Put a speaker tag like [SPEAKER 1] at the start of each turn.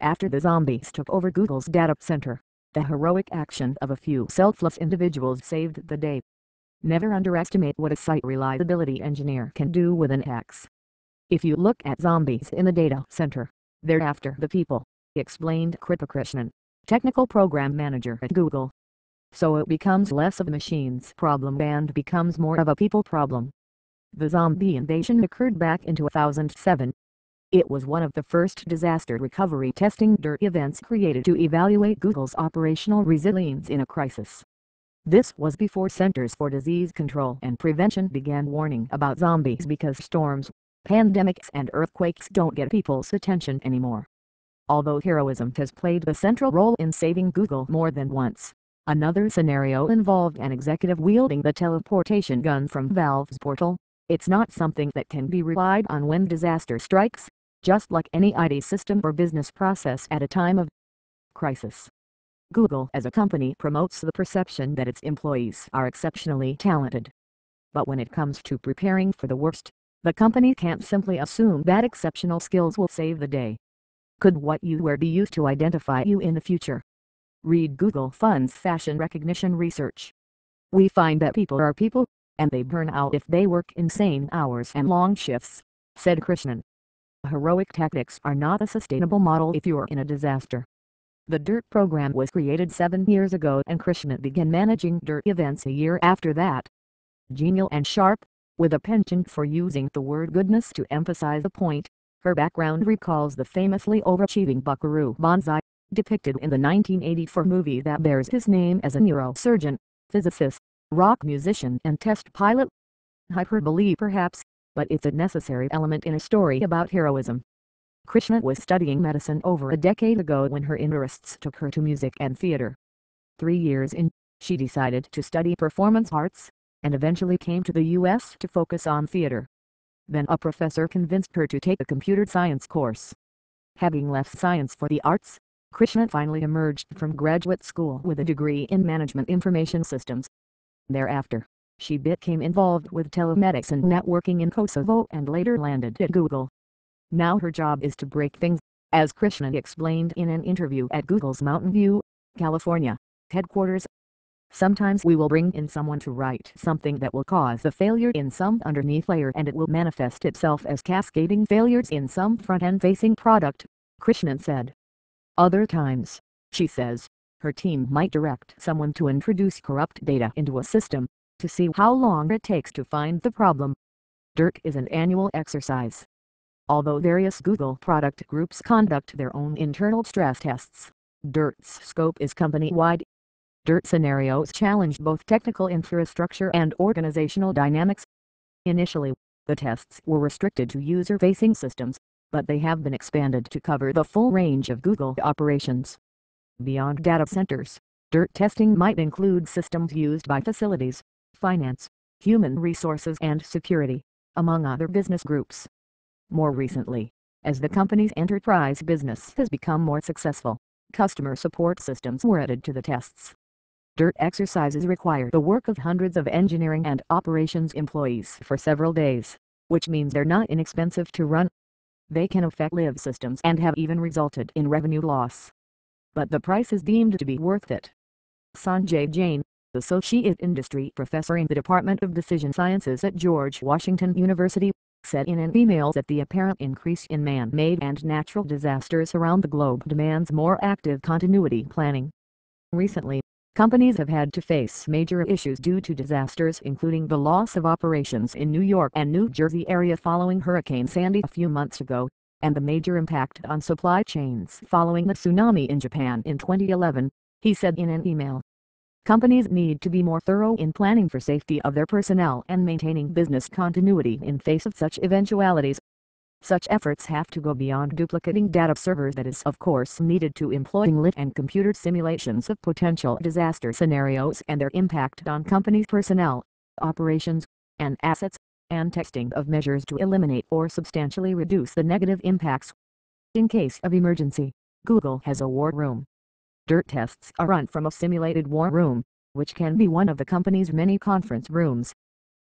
[SPEAKER 1] After the zombies took over Google's data center, the heroic action of a few selfless individuals saved the day. Never underestimate what a site reliability engineer can do with an axe. If you look at zombies in the data center, they're after the people, explained Kripa Krishnan, technical program manager at Google. So it becomes less of a machine's problem and becomes more of a people problem. The zombie invasion occurred back in 2007. It was one of the first disaster recovery testing DIRT events created to evaluate Google's operational resilience in a crisis. This was before Centers for Disease Control and Prevention began warning about zombies because storms, pandemics and earthquakes don't get people's attention anymore. Although heroism has played a central role in saving Google more than once, another scenario involved an executive wielding the teleportation gun from Valve's portal. It's not something that can be relied on when disaster strikes, just like any IT system or business process at a time of crisis. Google as a company promotes the perception that its employees are exceptionally talented. But when it comes to preparing for the worst, the company can't simply assume that exceptional skills will save the day. Could what you wear be used to identify you in the future? Read Google Funds Fashion Recognition Research. We find that people are people, and they burn out if they work insane hours and long shifts, said Krishnan. Heroic tactics are not a sustainable model if you're in a disaster. The DIRT program was created 7 years ago and Krishnan began managing DIRT events a year after that. Genial and sharp, with a penchant for using the word goodness to emphasize a point, her background recalls the famously overachieving Buckaroo Banzai, depicted in the 1984 movie that bears his name as a neurosurgeon, physicist, rock musician and test pilot. Hyperbole perhaps, but it's a necessary element in a story about heroism. Krishnan was studying medicine over a decade ago when her interests took her to music and theater. 3 years in, she decided to study performance arts, and eventually came to the U.S. to focus on theater. Then a professor convinced her to take a computer science course. Having left science for the arts, Krishnan finally emerged from graduate school with a degree in management information systems. Thereafter, she became involved with telemedicine networking in Kosovo and later landed at Google. Now her job is to break things, as Krishnan explained in an interview at Google's Mountain View, California, headquarters. Sometimes we will bring in someone to write something that will cause a failure in some underneath layer and it will manifest itself as cascading failures in some front-end facing product, Krishnan said. Other times, she says, her team might direct someone to introduce corrupt data into a system, to see how long it takes to find the problem. DIRT is an annual exercise. Although various Google product groups conduct their own internal stress tests, DIRT's scope is company-wide. DIRT scenarios challenge both technical infrastructure and organizational dynamics. Initially, the tests were restricted to user-facing systems, but they have been expanded to cover the full range of Google operations. Beyond data centers, DIRT testing might include systems used by facilities, finance, human resources and security, among other business groups. More recently, as the company's enterprise business has become more successful, customer support systems were added to the tests. DIRT exercises require the work of hundreds of engineering and operations employees for several days, which means they're not inexpensive to run. They can affect live systems and have even resulted in revenue loss. But the price is deemed to be worth it. Sanjay Jain, Associate Industry Professor in the Department of Decision Sciences at George Washington University, said in an email that the apparent increase in man-made and natural disasters around the globe demands more active continuity planning. Recently, companies have had to face major issues due to disasters including the loss of operations in New York and New Jersey area following Hurricane Sandy a few months ago, and the major impact on supply chains following the tsunami in Japan in 2011, he said in an email. Companies need to be more thorough in planning for safety of their personnel and maintaining business continuity in face of such eventualities. Such efforts have to go beyond duplicating data servers that is of course needed to employing lit and computer simulations of potential disaster scenarios and their impact on companies' personnel, operations, and assets, and testing of measures to eliminate or substantially reduce the negative impacts. In case of emergency, Google has a war room. DIRT tests are run from a simulated war room, which can be one of the company's many conference rooms.